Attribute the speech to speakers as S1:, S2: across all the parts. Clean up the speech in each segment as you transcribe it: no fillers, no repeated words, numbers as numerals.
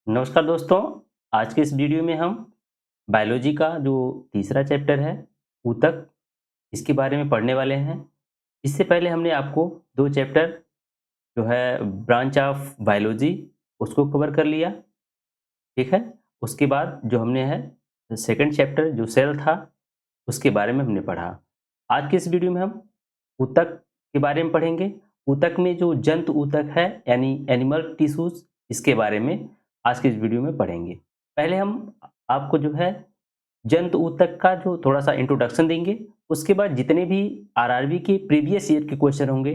S1: नमस्कार दोस्तों। आज के इस वीडियो में हम बायोलॉजी का जो तीसरा चैप्टर है ऊतक, इसके बारे में पढ़ने वाले हैं। इससे पहले हमने आपको दो चैप्टर जो है ब्रांच ऑफ बायोलॉजी उसको कवर कर लिया, ठीक है। उसके बाद जो हमने है सेकंड चैप्टर जो सेल था उसके बारे में हमने पढ़ा। आज के इस वीडियो में हम ऊतक के बारे में पढ़ेंगे। ऊतक में जो जंतु ऊतक है यानी एनिमल टिश्यूज, इसके बारे में आज के इस वीडियो में पढ़ेंगे। पहले हम आपको जो है जंतु ऊतक का जो थोड़ा-सा इंट्रोडक्शन देंगे, उसके बाद जितने भी आरआरबी के प्रीवियस ईयर के क्वेश्चन होंगे,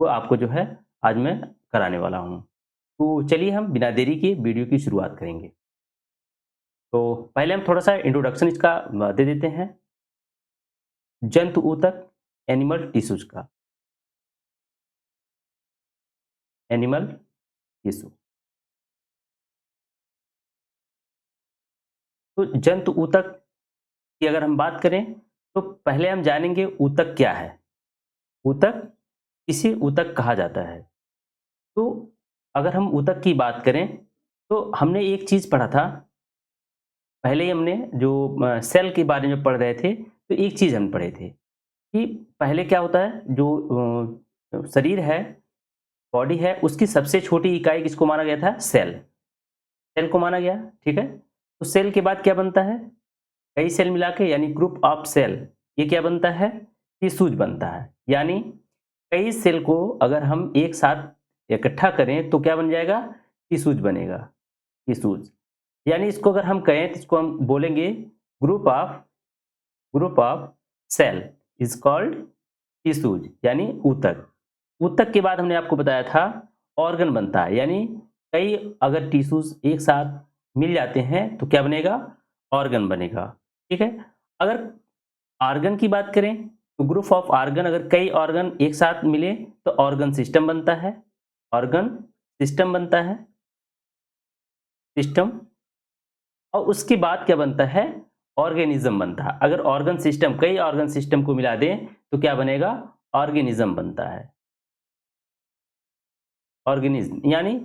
S1: वो आपको जो है आज मैं कराने वाला हूँ। तो चलिए हम बिना देरी के वीडियो की शुरुआत करेंगे। तो पहले हम थोड़ा-सा इंट्रोडक्शन इसका दे देते हैं, जंतु ऊतक एनिमल टिश्यूज का। Animal tissue. तो जंतु ऊतक की अगर हम बात करें, तो पहले हम जानेंगे ऊतक क्या है? ऊतक, किसे ऊतक कहा जाता है? तो अगर हम ऊतक की बात करें, तो हमने एक चीज़ पढ़ा था, पहले ही हमने जो सेल के बारे में पढ़ रहे थे, तो एक चीज़ हम पढ़े थे कि पहले क्या होता है, जो शरीर है, बॉडी है, उसकी सबसे छोटी इकाई किसको माना गया था? सेल। सेल को माना गया, ठीक है? तो सेल के बाद क्या बनता है? कई सेल मिला के यानी ग्रुप ऑफ सेल, ये क्या बनता है? टिश्यूज बनता है। यानी कई सेल को अगर हम एक साथ इकट्ठा करें तो क्या बन जाएगा? टिश्यूज बनेगा, टिश्यूज। यानी इसको अगर हम कहें तो इसको हम बोलेंगे group of group of cell is called tissues यानी ऊतक। ऊतक के बाद हमने आपको बताया था ऑर्गन बनता है, यानी कई अगर टिश्यूज एक साथ मिल जाते हैं तो क्या बनेगा? ऑर्गन बनेगा, ठीक है। अगर ऑर्गन की बात करें तो ग्रुप ऑफ ऑर्गन, अगर कई ऑर्गन एक साथ मिले तो ऑर्गन सिस्टम बनता है। ऑर्गन सिस्टम बनता है, सिस्टम। और उसके बाद क्या बनता है? ऑर्गेनिज्म बनता है। अगर ऑर्गन सिस्टम, कई ऑर्गन सिस्टम को मिला दें तो क्या बनेगा? ऑर्गेनिज्म बनता है। ऑर्गेनिज्म यानी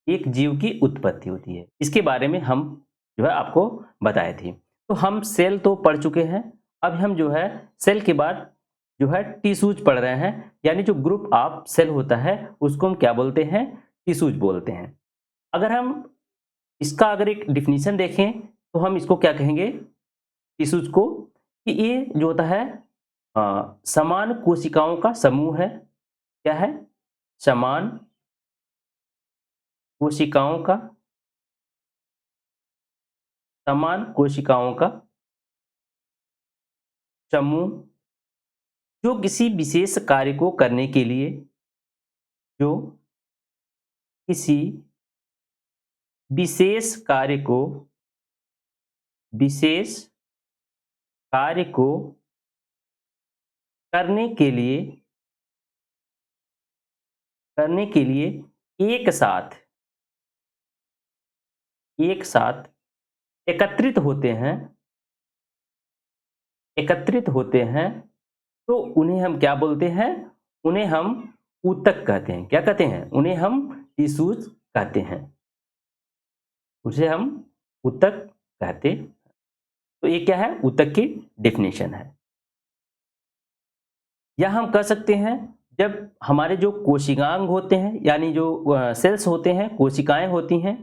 S1: एक जीव की उत्पत्ति होती है। इसके बारे में हम जो है आपको बताए थे। तो हम सेल तो पढ़ चुके हैं, अब हम जो है सेल के बाद जो है टिश्यूज पढ़ रहे हैं, यानी जो ग्रुप ऑफ सेल होता है उसको हम क्या बोलते हैं? टिश्यूज बोलते हैं। अगर हम इसका अगर एक डिफिनीशन देखें तो हम इसको क्या कहेंगे टिश्यूज को, कि ये जो होता है समान कोशिकाओं का समूह है। क्या है? समान कोशिकाओं का, समान कोशिकाओं का समूह, जो किसी विशेष कार्य को करने के लिए, जो किसी विशेष कार्य को, विशेष कार्य को करने के लिए, करने के लिए एक साथ, एक साथ एकत्रित होते हैं, एकत्रित होते हैं, तो उन्हें हम क्या बोलते हैं? उन्हें हम ऊतक कहते हैं। क्या कहते हैं? उन्हें हम टिश्यूज कहते हैं। उसे हम ऊतक कहते। तो ये क्या है? ऊतक की डेफिनेशन है। या हम कह सकते हैं जब हमारे जो कोशिकांग होते हैं यानी जो सेल्स होते हैं, कोशिकाएं होती हैं,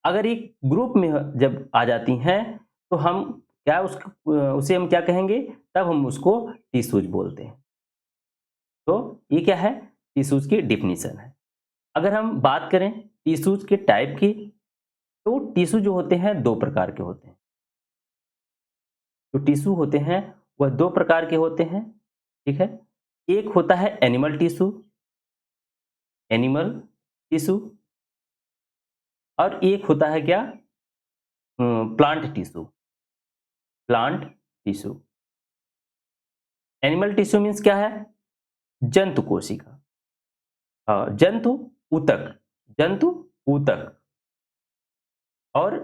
S1: अगर एक ग्रुप में जब आ जाती हैं तो हम क्या उसे हम क्या कहेंगे? तब हम उसको टिश्यूज बोलते हैं। तो ये क्या है? टिश्यूज की डेफिनेशन है। अगर हम बात करें टिश्यूज के टाइप की, तो टिश्यू जो होते हैं दो प्रकार के होते हैं। जो टिश्यू होते हैं वह दो प्रकार के होते हैं, ठीक है। एक होता है एनिमल टिश्यू, एनिमल टिश्यू। और एक होता है क्या? Plant tissue, plant tissue. Animal tissue means क्या है? जंतु कोशिका। जंतु ऊतक, जंतु ऊतक। और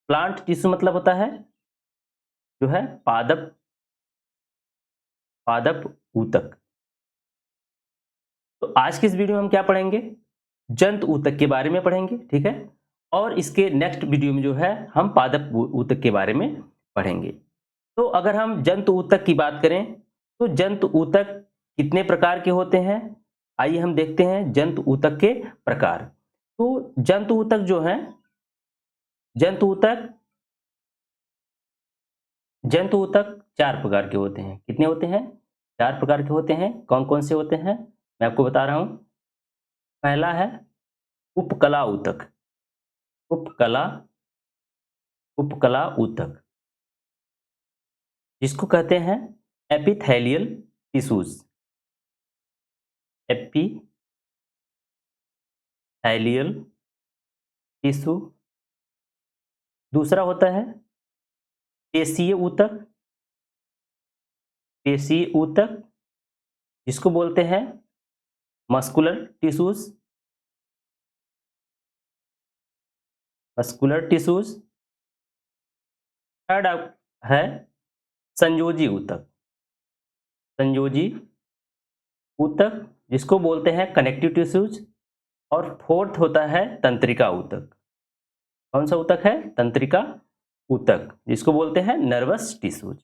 S1: प्लांट टिश्यू मतलब होता है जो है पादप, पादप ऊतक। तो आज की इस वीडियो में हम क्या पढ़ेंगे? जंतु ऊतक के बारे में पढ़ेंगे, ठीक है। और इसके नेक्स्ट वीडियो में जो है हम पादप ऊतक के बारे में पढ़ेंगे। तो अगर हम जंतु ऊतक की बात करें तो जंतु ऊतक कितने प्रकार के होते हैं? आइए हम देखते हैं जंतु ऊतक के प्रकार। तो जंतु ऊतक जो हैं, जंतु ऊतक जंतु ऊतक 4 प्रकार के होते हैं। कितने होते हैं? 4 प्रकार के होते हैं। कौन-कौन से होते हैं? मैं आपको बता रहा हूँ। पहला है उपकला ऊतक। उपकला उपकला ऊतक, जिसको कहते हैं एपिथेलियल टिश्यूज। Epithelial tissue. दूसरा होता है पेशीय ऊतक। पेशीय ऊतक, जिसको बोलते हैं muscular tissues. Muscular tissues. Third है संयोजी ऊतक। संयोजी ऊतक, जिसको बोलते हैं कनेक्टिव टिश्यूज। और फोर्थ होता है तंत्रिका ऊतक। कौन सा ऊतक है? तंत्रिका ऊतक, जिसको बोलते हैं नर्वस टिश्यूज।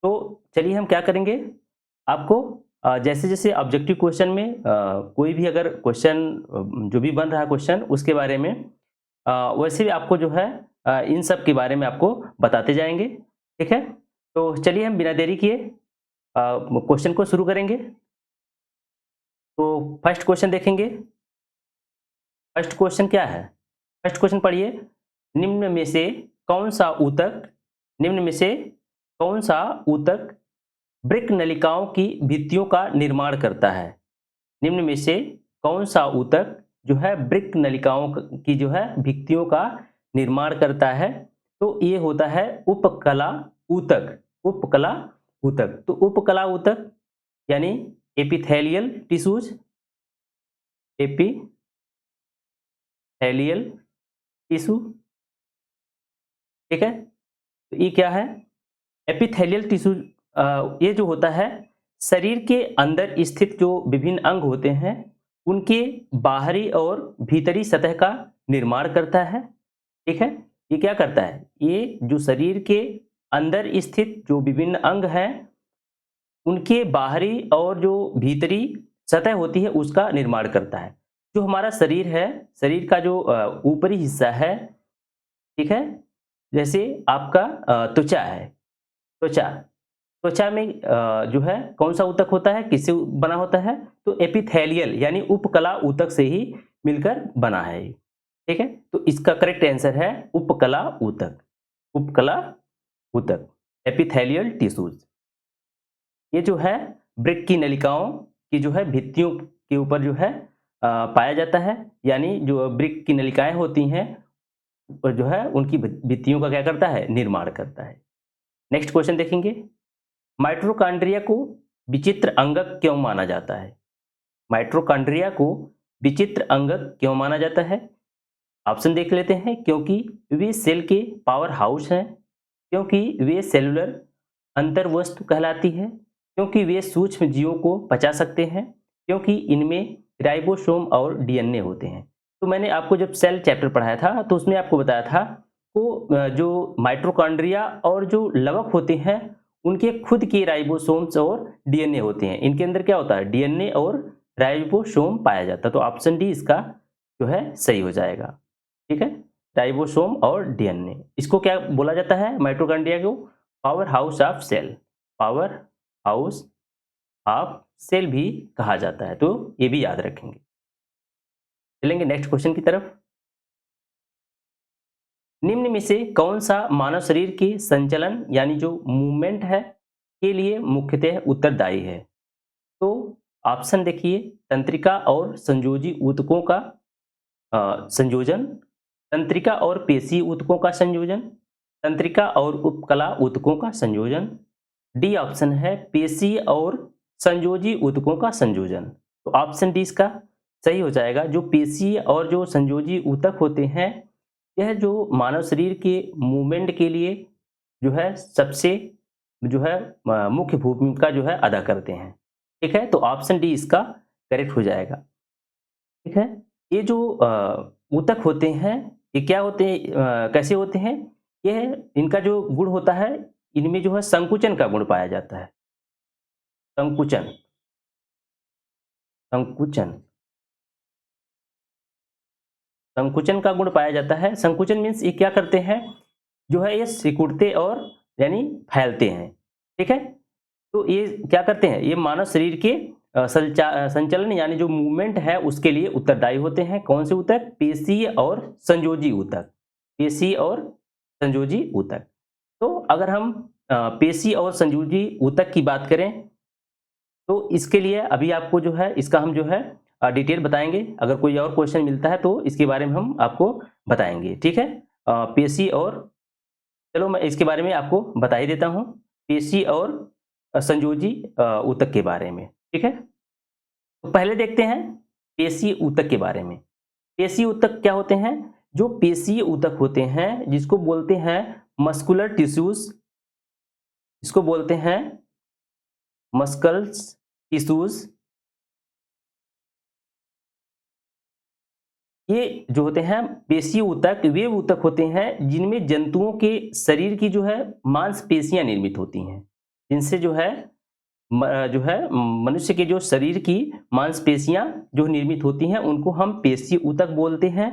S1: तो चलिए हम क्या करेंगे, आपको जैसे जैसे ऑब्जेक्टिव क्वेश्चन में कोई भी अगर क्वेश्चन जो भी बन रहा है क्वेश्चन उसके बारे में वैसे भी आपको जो है इन सब के बारे में आपको बताते जाएंगे। ठीक है, तो चलिए हम बिना देरी किए क्वेश्चन को शुरू करेंगे। तो फर्स्ट क्वेश्चन देखेंगे। फर्स्ट क्वेश्चन क्या है? फर्स्ट क्वेश्चन पढ़िए। निम्न में से कौन सा ऊतक निम्न में से कौन सा ऊतक वृक्क नलिकाओं की भित्तियों का निर्माण करता है? निम्न में से कौन सा ऊतक जो है वृक्क नलिकाओं की जो है भित्तियों का निर्माण करता है? तो ये होता है उपकला ऊतक। उपकला ऊतक। तो उपकला ऊतक यानी एपिथेलियल टिश्यूज। Epithelial tissue. ठीक है, तो ये क्या है? एपिथेलियल टिश्यू ये जो होता है शरीर के अंदर स्थित जो विभिन्न अंग होते हैं उनके बाहरी और भीतरी सतह का निर्माण करता है। ठीक है, ये क्या करता है? ये जो शरीर के अंदर स्थित जो विभिन्न अंग हैं उनके बाहरी और जो भीतरी सतह होती है उसका निर्माण करता है। जो हमारा शरीर है, शरीर का जो ऊपरी हिस्सा है, ठीक है, जैसे आपका त्वचा है। त्वचा त्वचा में जो है कौन सा ऊतक होता है, किससे बना होता है? तो एपिथेलियल यानी उपकला ऊतक से ही मिलकर बना है। ठीक है, तो इसका करेक्ट आंसर है उपकला ऊतक। उपकला ऊतक, एपिथेलियल टिश्यूज। ये जो है वृक्क की नलिकाओं की जो है भित्तियों के ऊपर जो है पाया जाता है, यानी जो वृक्क की नलिकाएं होती हैं और जो है उनकी भित्तियों का क्या करता है? निर्माण करता है। नेक्स्ट क्वेश्चन देखेंगे। माइटोकॉन्ड्रिया को विचित्र अंगक क्यों माना जाता है? माइटोकॉन्ड्रिया को विचित्र अंगक क्यों माना जाता है? ऑप्शन देख लेते हैं। क्योंकि वे सेल के पावर हाउस हैं, क्योंकि वे सेलुलर अंतर्वस्तु कहलाती है, क्योंकि वे सूक्ष्म जीवों को पचा सकते हैं, क्योंकि इनमें राइबोसोम और डीएनए होते हैं। तो मैंने आपको जब सेल चैप्टर पढ़ाया था तो उसमें आपको बताया था को जो माइटोकॉन्ड्रिया और जो लवक होते हैं उनके खुद के राइबोसोम्स और डीएनए होते हैं। इनके अंदर क्या होता है? डीएनए और राइबोसोम पाया जाता है। तो ऑप्शन डी इसका जो है सही हो जाएगा। ठीक है, राइबोसोम और डीएनए, इसको क्या बोला जाता है? माइटोकॉन्ड्रिया को power house of cell, power house of cell भी कहा जाता है। तो ये भी याद रखेंगे। चलेंगे नेक्स्ट क्वेश्चन की तरफ। निम्न में से कौन सा मानव शरीर के संचलन यानी जो मूवमेंट है के लिए मुख्यतः उत्तरदायी है? तो ऑप्शन देखिए। तंत्रिका और संयोजी ऊतकों का संयोजन, तंत्रिका और पेशी ऊतकों का संयोजन, तंत्रिका और उपकला ऊतकों का संयोजन। डी ऑप्शन है पेशी और संयोजी ऊतकों का संयोजन। तो ऑप्शन डी इसका सही हो जाएगा। जो पेशी और जो संयोजी ऊतक होते हैं यह जो मानव शरीर के मूवमेंट के लिए जो है सबसे जो है मुख्य भूमिका जो है अदा करते हैं। ठीक है, तो ऑप्शन डी इसका करेक्ट हो जाएगा। ठीक है, ये जो ऊतक होते हैं ये क्या होते हैं, कैसे होते हैं? ये इनका जो गुण होता है, इनमें जो है संकुचन का गुण पाया जाता है। संकुचन, संकुचन, संकुचन का गुण पाया जाता है। संकुचन मीन्स ये क्या करते हैं, जो है ये सिकुड़ते और यानी फैलते हैं, ठीक है? तो ये क्या करते हैं, ये मानव शरीर के संचलन यानी जो मूवमेंट है उसके लिए उत्तरदायी होते हैं। कौन से ऊतक? पेशीय और संयोजी ऊतक, पेशी और संयोजी ऊतक। तो अगर हम पेशी और संयोजी ऊतक की बात करें, तो इसके लिए अभी आपको जो है इसका हम जो है डिटेल बताएंगे। अगर कोई और क्वेश्चन मिलता है तो इसके बारे में हम आपको बताएंगे, ठीक है? पेशी और, चलो मैं इसके बारे में आपको बता ही देता हूँ, पेशी और संयोजी ऊतक के बारे में, ठीक है? तो पहले देखते हैं पेशी ऊतक के बारे में। पेशी ऊतक क्या होते हैं? जो पेशीय ऊतक होते हैं, जिसको बोलते हैं मस्कुलर टिश्यूज, इसको बोलते हैं मस्कल्स टिश्यूज। ये जो होते हैं पेशीय ऊतक, वे ऊतक होते हैं जिनमें जंतुओं के शरीर की जो है मांसपेशियां निर्मित होती हैं, जिनसे जो है मनुष्य के जो शरीर की मांसपेशियां जो निर्मित होती हैं उनको हम पेशी ऊतक बोलते हैं।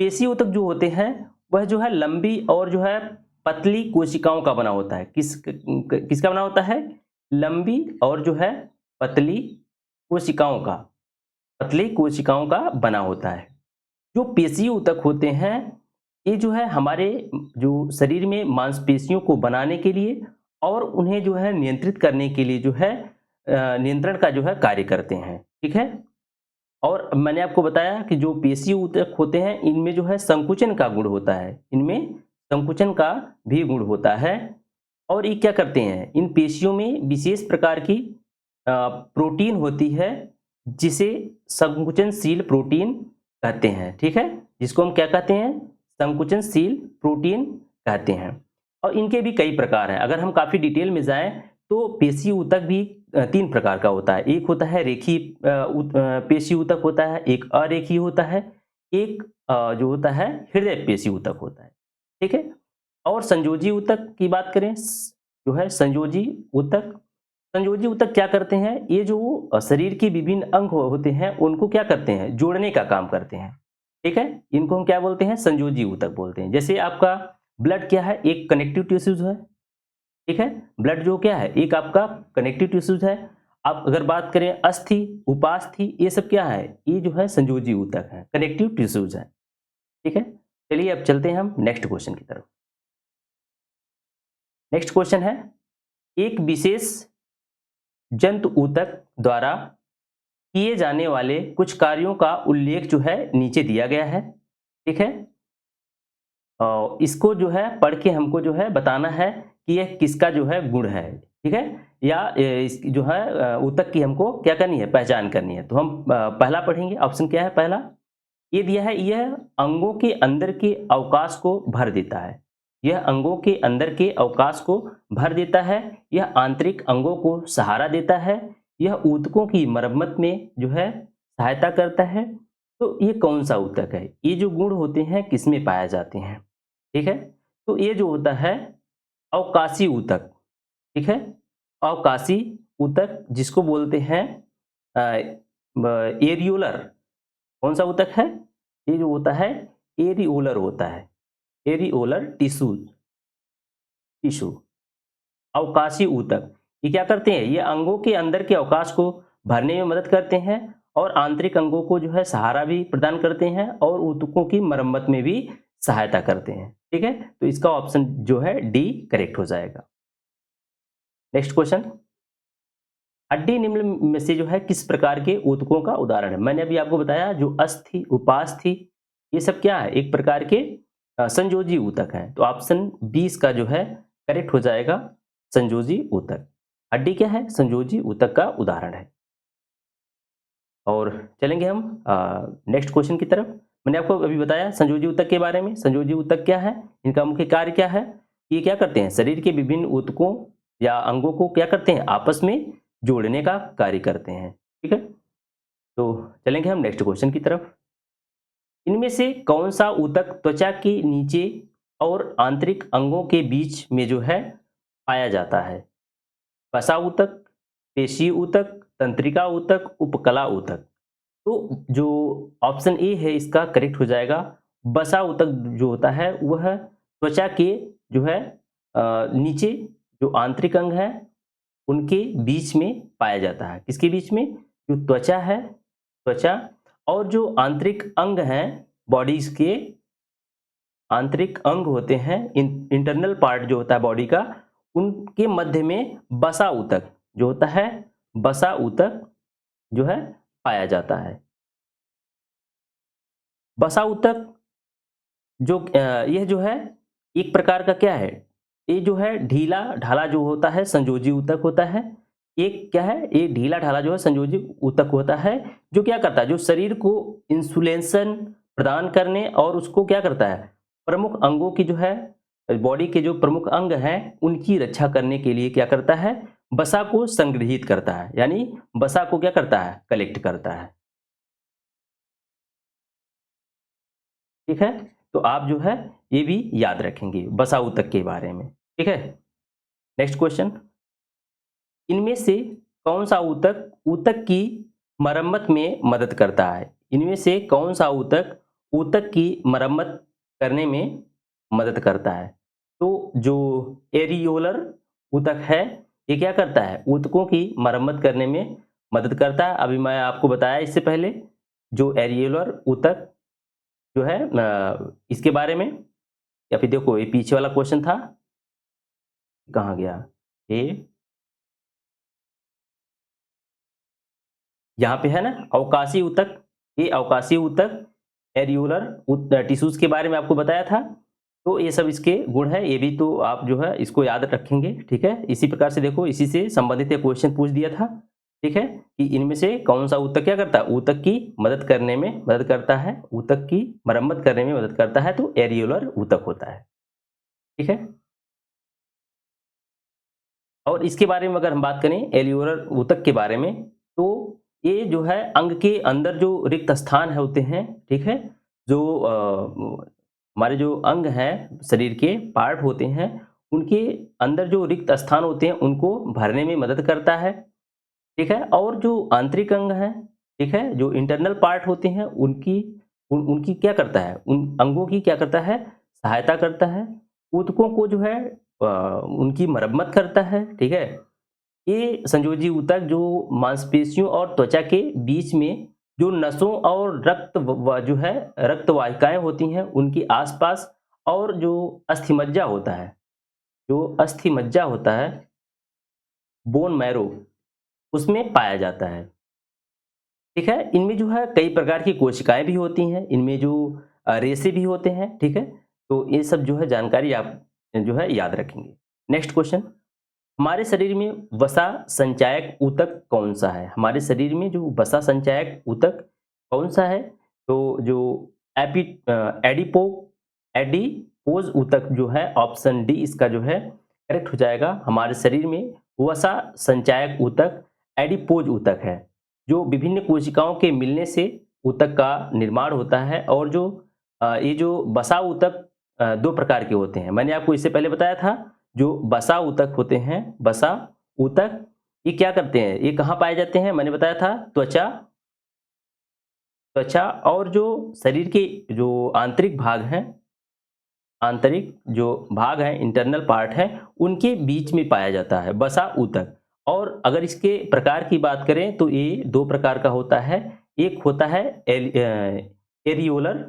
S1: पेशी ऊतक जो होते हैं वह जो है लंबी और जो है पतली कोशिकाओं का बना होता है। किसका बना होता है? लंबी और जो है पतली कोशिकाओं का, पतली कोशिकाओं का बना होता है। जो पेशी ऊतक होते हैं, ये जो है हमारे जो शरीर में मांसपेशियों को बनाने के लिए और उन्हें जो है नियंत्रित करने के लिए जो है नियंत्रण का जो है कार्य करते हैं, ठीक है? और मैंने आपको बताया कि जो पेशी ऊतक होते हैं इनमें जो है संकुचन का गुण होता है, इनमें संकुचन का भी गुण होता है। और ये क्या करते हैं, इन पेशियों में विशेष प्रकार की प्रोटीन होती है जिसे संकुचनशील प्रोटीन कहते हैं, ठीक है? जिसको हम क्या कहते हैं? संकुचनशील प्रोटीन कहते हैं। और इनके भी कई प्रकार हैं। अगर हम काफ़ी डिटेल में जाएँ तो पेशी ऊतक भी 3 प्रकार का होता है। एक होता है रेखीय पेशी ऊतक होता है, एक अरेखीय होता है, एक जो होता है हृदय पेशी ऊतक होता है, ठीक है? और संयोजी ऊतक की बात करें, जो है संयोजी ऊतक, संयोजी ऊतक क्या करते हैं? ये जो शरीर के विभिन्न अंग होते हैं उनको क्या करते हैं? जोड़ने का काम करते हैं, ठीक है? इनको हम क्या बोलते हैं? संयोजी ऊतक बोलते हैं। जैसे आपका ब्लड क्या है? एक कनेक्टिव टिश्यूज है, ठीक है? ब्लड जो क्या है? एक आपका कनेक्टिव टिश्यूज है। आप अगर बात करें अस्थि, उपास्थि, ये सब क्या है? ये जो है संयोजी ऊतक है, कनेक्टिव टिश्यूज है, ठीक है? चलिए अब चलते हैं हम नेक्स्ट क्वेश्चन की तरफ। नेक्स्ट क्वेश्चन है, एक विशेष जंतु ऊतक द्वारा किए जाने वाले कुछ कार्यों का उल्लेख जो है नीचे दिया गया है, ठीक है? इसको जो है पढ़ के हमको जो है बताना है कि यह किसका जो है गुण है, ठीक है? या इस जो है ऊतक की हमको क्या करनी है? पहचान करनी है। तो हम पहला पढ़ेंगे। ऑप्शन क्या है पहला? ये दिया है, यह अंगों के अंदर के अवकाश को भर देता है। यह अंगों के अंदर के अवकाश को भर देता है। यह आंतरिक अंगों को सहारा देता है। यह ऊतकों की मरम्मत में जो है सहायता करता है। तो ये कौन सा ऊतक है? ये जो गुण होते हैं किसमें पाए जाते हैं, ठीक है? तो ये जो होता है अवकाशी ऊतक, ठीक है? अवकाशी ऊतक जिसको बोलते हैं एरियोलर, कौन सा ऊतक है? ये जो होता है एरियोलर होता है, एरियोलर टिश्यू, टिश्यू, अवकाशी ऊतक। ये क्या करते हैं? ये अंगों के अंदर के अवकाश को भरने में मदद करते हैं और आंतरिक अंगों को जो है सहारा भी प्रदान करते हैं और ऊतकों की मरम्मत में भी सहायता करते हैं, ठीक है? तो इसका ऑप्शन जो है डी करेक्ट हो जाएगा। नेक्स्ट क्वेश्चन, हड्डी निम्न में से जो है किस प्रकार के ऊतकों का उदाहरण है? मैंने अभी आपको बताया जो अस्थि, उपास्थि, ये सब क्या है? एक प्रकार के संयोजी ऊतक हैं। तो ऑप्शन 20 का जो है करेक्ट हो जाएगा, संयोजी ऊतक। हड्डी क्या है? संयोजी ऊतक का उदाहरण है। और चलेंगे हम नेक्स्ट क्वेश्चन की तरफ। मैंने आपको अभी बताया संयोजी ऊतक के बारे में। संयोजी ऊतक क्या है? इनका मुख्य कार्य क्या है? ये क्या करते हैं? शरीर के विभिन्न ऊतकों या अंगों को क्या करते हैं? आपस में जोड़ने का कार्य करते हैं, ठीक है? तो चलेंगे हम नेक्स्ट क्वेश्चन की तरफ। इनमें से कौन सा ऊतक त्वचा के नीचे और आंतरिक अंगों के बीच में जो है पाया जाता है? वसा ऊतक, पेशी ऊतक, तंत्रिका ऊतक, उपकला ऊतक। तो जो ऑप्शन ए है इसका करेक्ट हो जाएगा। वसा ऊतक जो होता है वह त्वचा के जो है नीचे जो आंतरिक अंग है उनके बीच में पाया जाता है। किसके बीच में? जो त्वचा है, त्वचा और जो आंतरिक अंग हैं बॉडीज के आंतरिक अंग होते हैं, इंटरनल पार्ट जो होता है बॉडी का, उनके मध्य में वसा ऊतक जो होता है, वसा ऊतक जो है पाया जाता है। वसा ऊतक जो यह जो है एक प्रकार का क्या है? ये जो है ढीला ढाला जो होता है संयोजी ऊतक होता है। एक क्या है? ये ढीला ढाला जो है संयोजी ऊतक होता है, जो क्या करता है? जो शरीर को इंसुलेशन प्रदान करने और उसको क्या करता है? प्रमुख अंगों की जो है बॉडी के जो प्रमुख अंग हैं उनकी रक्षा करने के लिए क्या करता है? वसा को संग्रहित करता है, यानी वसा को क्या करता है? कलेक्ट करता है। ठीक है? तो आप जो है ये भी याद रखेंगे वसा ऊतक के बारे में। ठीक है? नेक्स्ट क्वेश्चन, इनमें से कौन सा ऊतक ऊतक की मरम्मत में मदद करता है? इनमें से कौन सा ऊतक ऊतक की मरम्मत करने में मदद करता है? तो जो एरियोलर ऊतक है ये क्या करता है? ऊतकों की मरम्मत करने में मदद करता है। अभी मैं आपको बताया इससे पहले जो एरियोलर ऊतक जो है इसके बारे में, या फिर देखो ये पीछे वाला क्वेश्चन था, कहाँ गया? ये यहाँ पे है ना अवकाशी ऊतक। ये अवकाशी ऊतक एरियोलर टिश्यूज के बारे में आपको बताया था। तो ये सब इसके गुण है, ये भी तो आप जो है इसको याद रखेंगे। ठीक है? इसी प्रकार से देखो इसी से संबंधित एक क्वेश्चन पूछ दिया था। ठीक है? कि इनमें से कौन सा ऊतक क्या करता है? ऊतक की मदद करने में मदद करता है, ऊतक की मरम्मत करने में मदद करता है, तो एरियोलर ऊतक होता है। ठीक है? और इसके बारे में अगर हम बात करें एलियोलर ऊतक के बारे में, तो ये जो है अंग के अंदर जो रिक्त स्थान है होते हैं, ठीक है? जो हमारे जो अंग हैं, शरीर के पार्ट होते हैं, उनके अंदर जो रिक्त स्थान होते हैं, उनको भरने में मदद करता है, ठीक है? और जो आंतरिक अंग हैं, ठीक है? जो इंटरनल पार्ट होते हैं, उनकी क्या करता है? उन अंगों की क्या करता है? सहायता करता है। ऊतकों को जो है उनकी मरम्मत करता है, ठीक है? ये संयोजी ऊतक जो मांसपेशियों और त्वचा के बीच में जो नसों और रक्त जो है रक्त वाहिकाएँ होती हैं, उनके आस-पास और जो अस्थिमज्जा होता है, जो अस्थिमज्जा होता है, बोन मैरो, उसमें पाया जाता है। ठीक है? इनमें जो है कई प्रकार की कोशिकाएँ भी होती हैं, इनमें जो रेशे भी होते हैं, ठीक है? तो ये सब जो है जानकारी आप जो है याद रखेंगे। नेक्स्ट क्वेश्चन, हमारे शरीर में वसा संचायक ऊतक कौन-सा है? हमारे शरीर में जो वसा संचायक ऊतक कौन-सा है? तो जो एडिपो एडिपोज ऊतक जो है ऑप्शन डी इसका जो है करेक्ट हो जाएगा। हमारे शरीर में वसा संचायक ऊतक एडिपोज ऊतक है, जो विभिन्न कोशिकाओं के मिलने से ऊतक का निर्माण होता है। और जो ये जो वसा ऊतक 2 प्रकार के होते हैं। मैंने आपको इससे पहले बताया था जो वसा ऊतक होते हैं, वसा ऊतक ये क्या करते हैं? ये कहाँ पाए जाते हैं? मैंने बताया था त्वचा त्वचा और जो शरीर के जो आंतरिक भाग हैं, आंतरिक जो भाग हैं, इंटरनल पार्ट हैं, उनके बीच में पाया जाता है वसा ऊतक। और अगर इसके प्रकार की बात करें तो ये 2 प्रकार का होता है। एक होता है एरियोलर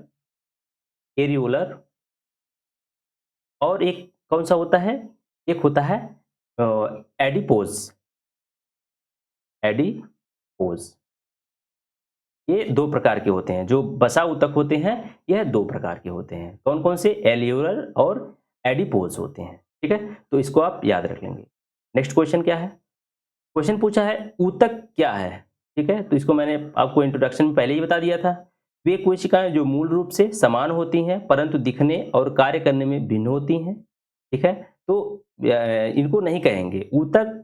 S1: एरियोलर और एक कौन-सा होता है? एक होता है एडिपोज एडिपोज। ये 2 प्रकार के होते हैं। जो वसा ऊतक होते हैं, यह 2 प्रकार के होते हैं। कौन-कौन से? एलियोलर और एडिपोज होते हैं। ठीक है? तो इसको आप याद रख लेंगे। नेक्स्ट क्वेश्चन क्या है? क्वेश्चन पूछा है ऊतक क्या है? ठीक है? तो इसको मैंने आपको इंट्रोडक्शन में पहले ही बता दिया था। वे कोशिकाएँ जो मूल रूप से समान होती हैं, परंतु दिखने और कार्य करने में भिन्न होती हैं। ठीक है? तो इनको नहीं कहेंगे। ऊतक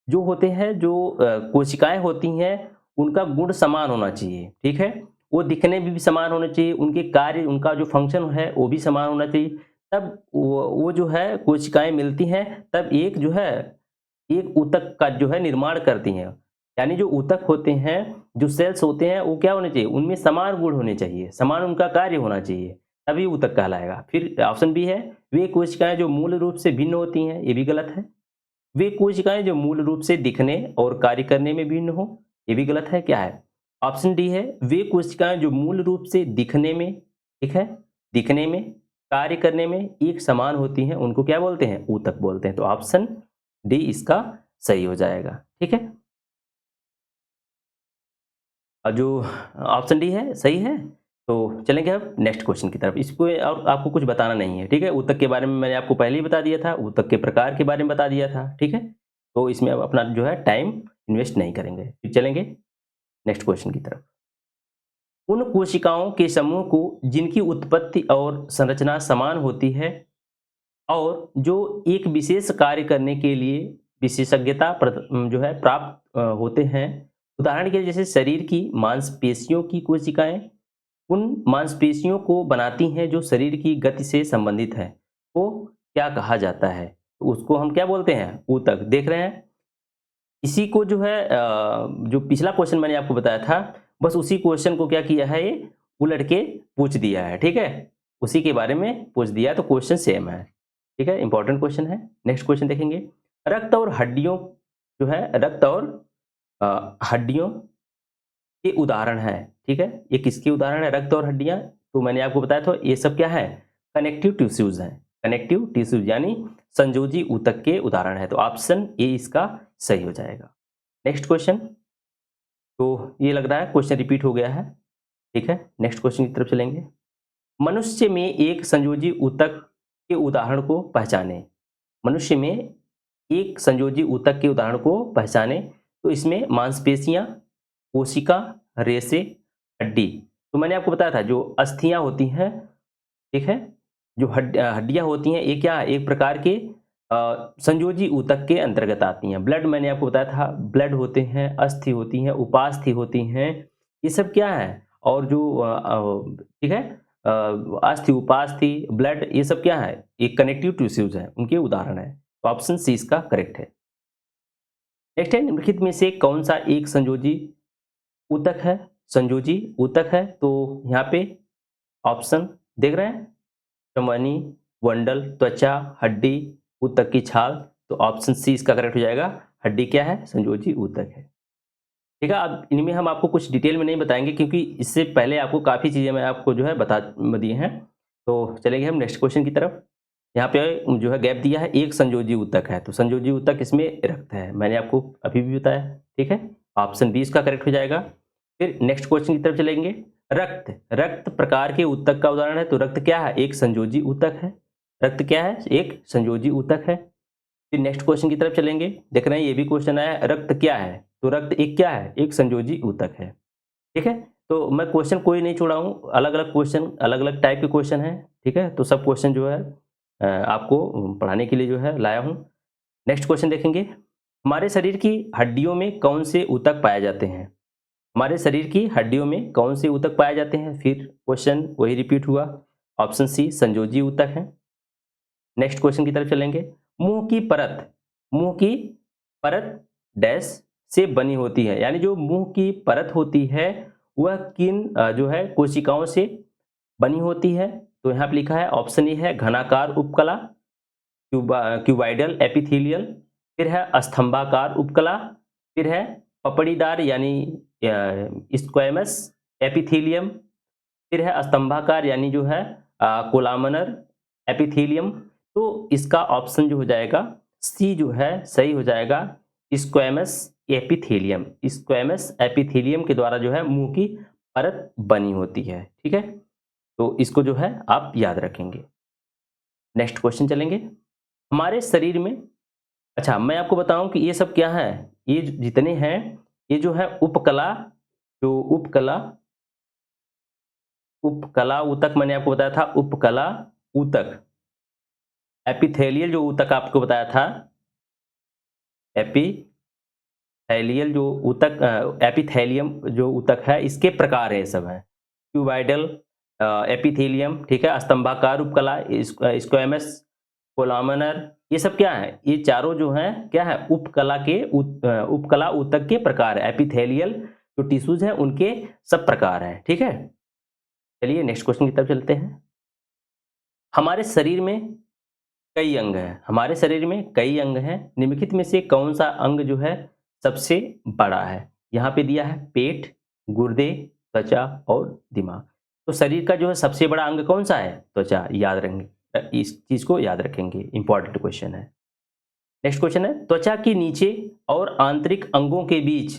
S1: जो होते हैं, जो कोशिकाएँ होती हैं, उनका गुण समान होना चाहिए। ठीक है? वो दिखने में भी समान होने चाहिए, उनके कार्य, उनका जो फंक्शन है वो भी समान होना चाहिए। तब वो जो है कोशिकाएँ मिलती हैं, तब एक जो है एक ऊतक का जो है निर्माण करती हैं। यानी जो ऊतक होते हैं, जो सेल्स होते हैं, वो क्या होने चाहिए? उनमें समान गुण होने चाहिए, समान उनका कार्य होना चाहिए, तभी ऊतक कहलाएगा। फिर ऑप्शन बी है, वे कोशिकाएँ जो मूल रूप से भिन्न होती हैं, ये भी गलत है। वे कोशिकाएँ जो मूल रूप से दिखने और कार्य करने में भिन्न हो, ये भी गलत है। क्या है? ऑप्शन डी है, वे कोशिकाएँ जो मूल रूप से दिखने में, ठीक है? दिखने में, कार्य करने में एक समान होती हैं, उनको क्या बोलते हैं? ऊतक बोलते हैं। तो ऑप्शन डी इसका सही हो जाएगा, ठीक है? और जो ऑप्शन डी है, सही है। तो चलेंगे अब नेक्स्ट क्वेश्चन की तरफ। इसको और आपको कुछ बताना नहीं है, ठीक है? ऊतक के बारे में मैंने आपको पहले ही बता दिया था, ऊतक के प्रकार के बारे में बता दिया था, ठीक है? तो इसमें अब अपना जो है टाइम इन्वेस्ट नहीं करेंगे। फिर चलेंगे नेक्स्ट क्वेश्चन की तरफ। उन कोशिकाओं के समूह को जिनकी उत्पत्ति और संरचना समान होती है और जो एक विशेष कार्य करने के लिए विशेषज्ञता जो है प्राप्त होते हैं। उदाहरण के लिए जैसे शरीर की मांसपेशियों की कोशिकाएं उन मांसपेशियों को बनाती हैं जो शरीर की गति से संबंधित है, वो क्या कहा जाता है? तो उसको हम क्या बोलते हैं? ऊतक। देख रहे हैं? इसी को जो है जो पिछला क्वेश्चन मैंने आपको बताया था, बस उसी क्वेश्चन को क्या किया है, ये उलट के पूछ दिया है, ठीक है? उसी के बारे में पूछ दिया है, तो क्वेश्चन सेम है, ठीक है? इंपॉर्टेंट क्वेश्चन है। नेक्स्ट क्वेश्चन देखेंगे। रक्त और हड्डियों जो है, रक्त और हड्डियों के उदाहरण हैं, ठीक है? ये किसके उदाहरण है, रक्त और हड्डियाँ? तो मैंने आपको बताया था, ये सब क्या है? कनेक्टिव टिश्यूज़ हैं। कनेक्टिव टिश्यूज़ यानी संयोजी ऊतक के उदाहरण है। तो ऑप्शन ए इसका सही हो जाएगा। Next question. तो ये लग रहा है क्वेश्चन रिपीट हो गया है, ठीक है? नेक्स्ट क्वेश्चन की तरफ चलेंगे। मनुष्य में एक संयोजी ऊतक के उदाहरण को पहचानें। मनुष्य में एक संयोजी ऊतक के उदाहरण को पहचानें। तो इसमें मांसपेशियाँ, कोशिका, रेशे, हड्डी। तो मैंने आपको बताया था जो अस्थियाँ होती हैं, ठीक है? जो हड्डियाँ होती हैं, ये क्या है? एक प्रकार के संयोजी ऊतक के अंतर्गत आती हैं। ब्लड मैंने आपको बताया था, ब्लड होते हैं, अस्थि होती हैं, उपास्थि होती हैं, ये सब क्या है? और जो ठीक है? अस्थि, उपास्थि, ब्लड, ये सब क्या है? ये कनेक्टिव टिश्यूज़ हैं, उनके उदाहरण हैं। तो ऑप्शन सी इसका करेक्ट है। नेक्स्ट है, निम्नलिखित में से कौन-सा एक संयोजी ऊतक है? संयोजी ऊतक है, तो यहाँ पे ऑप्शन देख रहे हैं? धमनी, वंडल, त्वचा, हड्डी, ऊतक की छाल। तो ऑप्शन सी इसका करेक्ट हो जाएगा। हड्डी क्या है? संयोजी ऊतक है। ठीक है, अब इनमें हम आपको कुछ डिटेल में नहीं बताएँगे क्योंकि इससे पहले आपको काफ़ी चीज़ें मैं आपको जो है बता दिए हैं। तो चलेंगे हम नेक्स्ट क्वेश्चन की तरफ। यहाँ पे जो है गैप दिया है, एक संयोजी ऊतक है, तो संयोजी ऊतक इसमें रक्त है। मैंने आपको अभी भी बताया, ठीक है? ऑप्शन बी इसका करेक्ट हो जाएगा। फिर नेक्स्ट क्वेश्चन की तरफ चलेंगे। रक्त, रक्त प्रकार के ऊतक का उदाहरण है, तो रक्त क्या है? एक संयोजी ऊतक है। रक्त क्या है? एक संयोजी ऊतक है। फिर नेक्स्ट क्वेश्चन की तरफ चलेंगे। देख रहे हैं ये भी क्वेश्चन आया है, रक्त क्या है? तो रक्त एक क्या है? एक संयोजी ऊतक है। ठीक है? तो मैं क्वेश्चन कोई नहीं छोड़ा हूँ, अलग-अलग क्वेश्चन, अलग-अलग टाइप के क्वेश्चन हैं, ठीक है? तो सब क्वेश्चन जो है आपको पढ़ाने के लिए जो है लाया हूँ। नेक्स्ट क्वेश्चन देखेंगे। हमारे शरीर की हड्डियों में कौन से ऊतक पाए जाते हैं? हमारे शरीर की हड्डियों में कौन से ऊतक पाए जाते हैं? फिर क्वेश्चन वही रिपीट हुआ। ऑप्शन सी संयोजी ऊतक है। नेक्स्ट क्वेश्चन की तरफ चलेंगे। मुंह की परत, मुंह की परत डैश से बनी होती है, यानी जो मुंह की परत होती है वह किन जो है कोशिकाओं से बनी होती है? तो यहाँ पे लिखा है ऑप्शन ए है घनाकार उपकला, क्यूबाइडल एपिथेलियल, फिर है स्तंभाकार उपकला, फिर है पपड़ीदार यानी स्क्वैमस एपिथेलियम, फिर है स्तंभाकार यानी जो है कोलामनर एपिथेलियम। तो इसका ऑप्शन जो हो जाएगा सी जो है सही हो जाएगा, स्क्वैमस एपिथेलियम। स्क्वैमस एपिथेलियम के द्वारा जो है मुंह की परत बनी होती है, ठीक है? तो इसको जो है आप याद रखेंगे। नेक्स्ट क्वेश्चन चलेंगे। हमारे शरीर में, अच्छा मैं आपको बताऊं कि ये सब क्या है? ये जितने हैं, ये जो है उपकला, जो उपकला, उपकला ऊतक मैंने आपको बताया था, उपकला ऊतक, एपिथेलियल जो ऊतक आपको बताया था, एपिथेलियल जो ऊतक एपिथेलियम जो ऊतक है, इसके प्रकार है ये सब है। क्यूबाइडल, एपिथेलियम, ठीक है, स्तंभाकार उपकला, स्क्वैमस, कोलामनर, ये सब क्या है? ये चारों जो हैं क्या है? उपकला ऊतक के प्रकार है। एपिथेलियल जो टिश्यूज हैं उनके सब प्रकार हैं, ठीक है। चलिए नेक्स्ट क्वेश्चन की तरफ चलते हैं। हमारे शरीर में कई अंग हैं, हमारे शरीर में कई अंग हैं, निम्नलिखित में से कौन सा अंग जो है सबसे बड़ा है? यहाँ पे दिया है पेट, गुर्दे, त्वचा और दिमाग। तो शरीर का जो है सबसे बड़ा अंग कौन सा है? त्वचा। याद रखेंगे, इस चीज को याद रखेंगे, इंपॉर्टेंट क्वेश्चन है। नेक्स्ट क्वेश्चन है, त्वचा के नीचे और आंतरिक अंगों के बीच,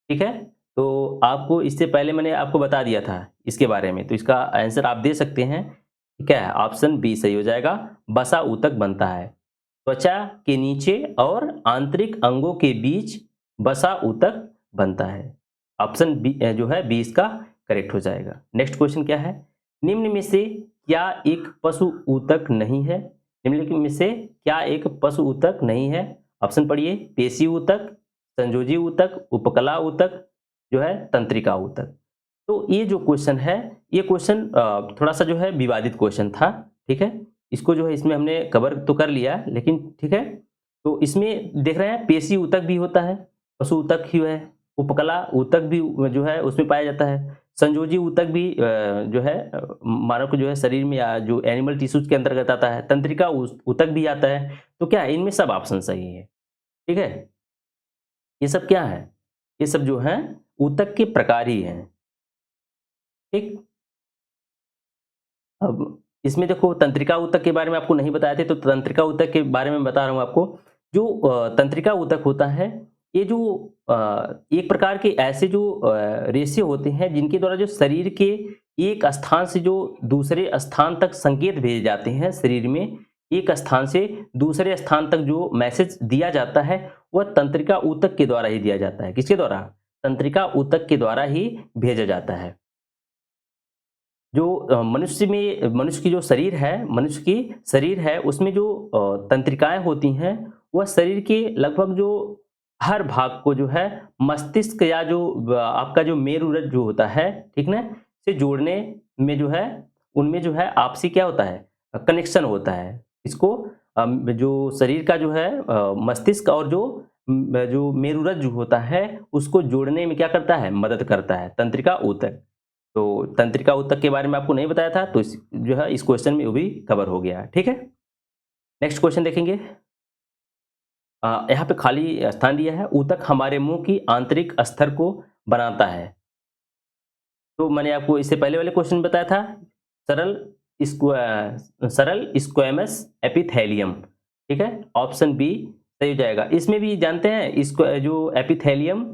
S1: ठीक है, तो आपको इससे पहले मैंने आपको बता दिया था इसके बारे में, तो इसका आंसर आप दे सकते हैं। क्या है? ऑप्शन बी सही हो जाएगा, बसा ऊतक बनता है। त्वचा के नीचे और आंतरिक अंगों के बीच बसा ऊतक बनता है। ऑप्शन बी जो है बी इसका करेक्ट हो जाएगा। नेक्स्ट क्वेश्चन क्या है, निम्न में से क्या एक पशु ऊतक नहीं है? निम्नलिखित में से क्या एक पशु ऊतक नहीं है? ऑप्शन पढ़िए, पेशी ऊतक, संयोजी ऊतक, उपकला ऊतक, जो है तंत्रिका ऊतक। तो ये जो क्वेश्चन है, ये क्वेश्चन थोड़ा सा जो है विवादित क्वेश्चन था, ठीक है। इसको जो है इसमें हमने कवर तो कर लिया, लेकिन ठीक है। तो इसमें देख रहे हैं पेशी ऊतक भी होता है, पशु ऊतक ही है, उपकला ऊतक भी जो है उसमें पाया जाता है, संयोजी ऊतक भी जो है मानव को जो है शरीर में या जो एनिमल टिश्यूज के अंतर्गत आता है, तंत्रिका ऊतक भी आता है। तो क्या है? इनमें सब ऑप्शन सही है, ठीक है। ये सब क्या है? ये सब जो है ऊतक के प्रकार ही हैं, ठीक। अब इसमें देखो तंत्रिका ऊतक के बारे में आपको नहीं बताए थे, तो तंत्रिका ऊतक के बारे में बता रहा हूँ आपको। जो तंत्रिका ऊतक होता है, ये जो एक प्रकार के ऐसे जो रेशे होते हैं जिनके द्वारा जो शरीर के एक स्थान से जो दूसरे स्थान तक संकेत भेजे जाते हैं, शरीर में एक स्थान से दूसरे स्थान तक जो मैसेज दिया जाता है वह तंत्रिका ऊतक के द्वारा ही दिया जाता है। किसके द्वारा? तंत्रिका ऊतक के द्वारा ही भेजा जाता है। जो मनुष्य की जो शरीर है, मनुष्य की शरीर है, उसमें जो तंत्रिकाएं होती हैं वह शरीर के लगभग जो हर भाग को जो है मस्तिष्क या जो आपका जो मेरुरज्जु जो होता है, ठीक ना, से जोड़ने में जो है उनमें जो है आपसी क्या होता है? कनेक्शन होता है। इसको जो शरीर का जो है मस्तिष्क और जो मेरुरज्जु होता है उसको जोड़ने में क्या करता है? मदद करता है तंत्रिका ऊतक। तो तंत्रिका ऊतक के बारे में आपको नहीं बताया था, तो जो है इस क्वेश्चन में वो भी कवर हो गया, ठीक है। नेक्स्ट क्वेश्चन देखेंगे। यहाँ पे खाली स्थान दिया है, ऊतक हमारे मुंह की आंतरिक स्तर को बनाता है। तो मैंने आपको इससे पहले वाले क्वेश्चन बताया था, सरल स्क्वैमस एपिथेलियम, ठीक है। ऑप्शन बी सही हो जाएगा। इसमें भी जानते हैं इसको जो एपिथेलियम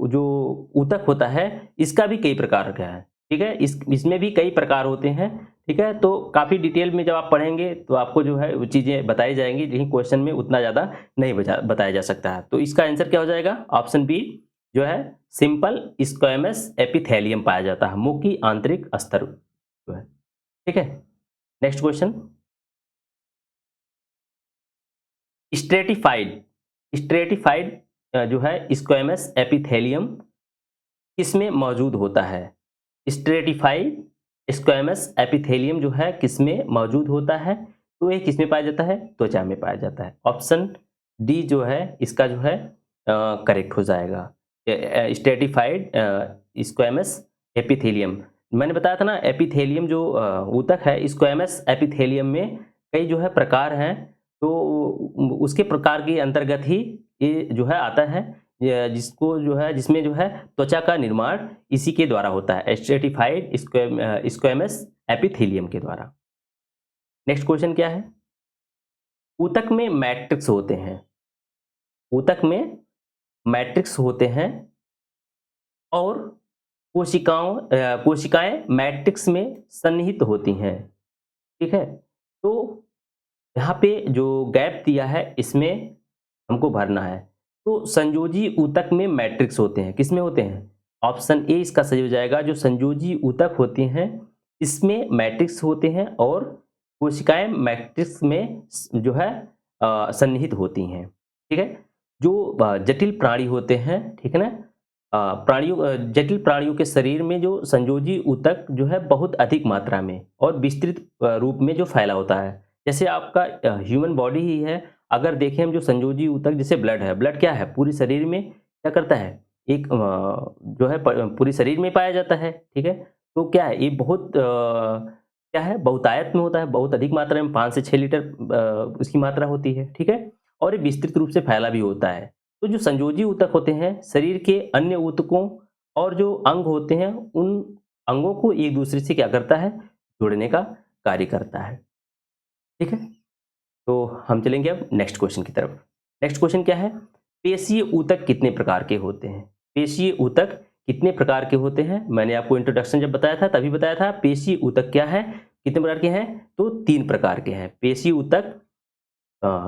S1: जो ऊतक होता है इसका भी कई प्रकार का है, ठीक है। इसमें भी कई प्रकार होते हैं, ठीक है। तो काफ़ी डिटेल में जब आप पढ़ेंगे तो आपको जो है वो चीज़ें बताई जाएंगी, लेकिन क्वेश्चन में उतना ज़्यादा नहीं बताया जा सकता है। तो इसका आंसर क्या हो जाएगा? ऑप्शन बी जो है सिंपल स्क्वैमस एपिथेलियम पाया जाता है, मुंह की आंतरिक स्तर जो है, ठीक है। नेक्स्ट क्वेश्चन, स्ट्रेटिफाइड स्ट्रेटिफाइड जो है स्क्वैमस एपिथेलियम किसमें मौजूद होता है? स्ट्रेटिफाइड स्क्वैमस एपिथेलियम जो है किसमें मौजूद होता है? तो ये किसमें पाया जाता है? त्वचा में पाया जाता है। ऑप्शन डी जो है इसका जो है करेक्ट हो जाएगा। स्ट्रेटिफाइड स्क्वैमस एपिथेलियम, मैंने बताया था ना, एपिथेलियम जो ऊतक है, स्क्वैमस एपिथेलियम में कई जो है प्रकार हैं, तो उसके प्रकार के अंतर्गत ही ये जो है आता है, जिसको जो है जिसमें जो है त्वचा का निर्माण इसी के द्वारा होता है, स्ट्रेटिफाइड स्क्वैमस एपिथेलियम के द्वारा। नेक्स्ट क्वेश्चन क्या है? ऊतक में मैट्रिक्स होते हैं, ऊतक में मैट्रिक्स होते हैं और कोशिकाएं मैट्रिक्स में सन्निहित होती हैं, ठीक है। तो यहाँ पे जो गैप दिया है इसमें हमको भरना है। तो संयोजी ऊतक में मैट्रिक्स होते हैं, किसमें होते हैं? ऑप्शन ए इसका सही हो जाएगा। जो संयोजी ऊतक होते हैं इसमें मैट्रिक्स होते हैं और कोशिकाएं मैट्रिक्स में जो है सन्निहित होती हैं, ठीक है। जो जटिल प्राणी होते हैं, ठीक है ना, जटिल प्राणियों के शरीर में जो संयोजी ऊतक जो है बहुत अधिक मात्रा में और विस्तृत रूप में जो फैला होता है। जैसे आपका ह्यूमन बॉडी ही है, अगर देखें हम जो संयोजी ऊतक जैसे ब्लड है, ब्लड क्या है पूरे शरीर में क्या करता है, एक जो है पूरे शरीर में पाया जाता है, ठीक है। तो क्या है ये बहुत क्या है बहुतायत में होता है, बहुत अधिक मात्रा में 5 से 6 लीटर उसकी मात्रा होती है, ठीक है। और ये विस्तृत रूप से फैला भी होता है। तो जो संयोजी ऊतक होते हैं शरीर के अन्य ऊतकों और जो अंग होते हैं उन अंगों को एक दूसरे से क्या करता है, जोड़ने का कार्य करता है, ठीक है। तो हम चलेंगे अब नेक्स्ट क्वेश्चन की तरफ। नेक्स्ट क्वेश्चन क्या है, पेशीय ऊतक कितने प्रकार के होते हैं। पेशीय ऊतक कितने प्रकार के होते हैं, मैंने आपको इंट्रोडक्शन जब बताया था तभी बताया था पेशीय ऊतक क्या है, कितने प्रकार के हैं, तो 3 प्रकार के हैं। पेशीय ऊतक